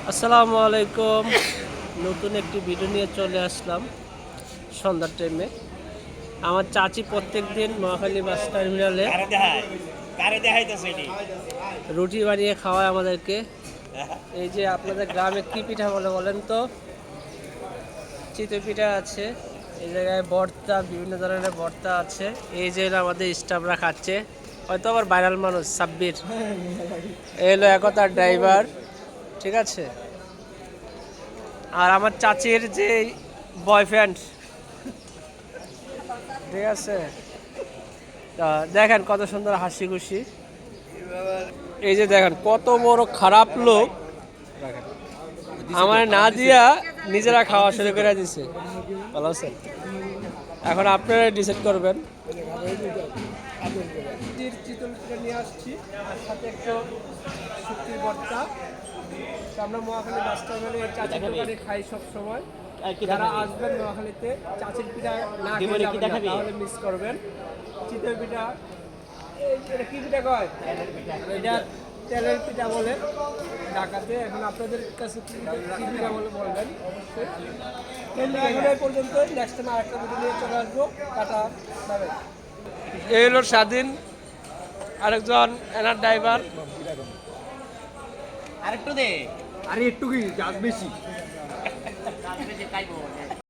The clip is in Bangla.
আসসালামু আলাইকুম। নতুন একটি ভিডিও নিয়ে চলে আসলাম সন্ধ্যার টাইমে। আমার চাচি প্রত্যেক দিন মহাখালী বাস টার্মিনালে রুটি বানিয়ে খাওয়ায় আমাদেরকে। এই যে আপনাদের গ্রামে কি পিঠা বলে বলেন তো? চিতই পিঠা আছে, এই জায়গায় ভর্তা, বিভিন্ন ধরনের ভর্তা আছে। এই যে আমাদের স্টাফরা খাচ্ছে, হয়তো আবার ভাইরাল মানুষ সাব্বির, এই হলো একতার ড্রাইভার, ঠিক আছে। আর আমার চাচির যে বয়ফ্রেন্ড, ঠিক আছে, তা দেখেন কত সুন্দর হাসি খুশি। এই যে দেখেন কত বড় খারাপ লোক, আমার না দিয়া নিজেরা খাওয়া শুরু করে দিছে। ভালো আছে, এখন আপনারা ডিসাইড করবেন। চিতল পিঠা নিয়ে আসছি, আর সাথে একটু শুক্তির ভর্তা। আমরা মহাখালী বাস টার্মিনালে চাচির দোকানে খাই সব সময়। যারা আসবেন নোয়াখালীতে চাচির পিঠা না খেয়ে যাবেন না, তাহলে মিস করবেন। চিতই পিঠা, এটা কি পিঠা কয়? এটা তেলের পিঠা বলে ঢাকাতে। এখন আপনাদের কাছে কি পিঠা বলে বলবেন অবশ্যই। কিন্তু এখন এই পর্যন্ত, নেক্সট টাইম আরেকটা ভিডিও নিয়ে চলে আসবো। Tata, bye. এই হলো স্বাধীন, আরেকজন এনার ড্রাইভার। আরেকটু দে, আরে একটু কি গাছ বেশি তাই বল।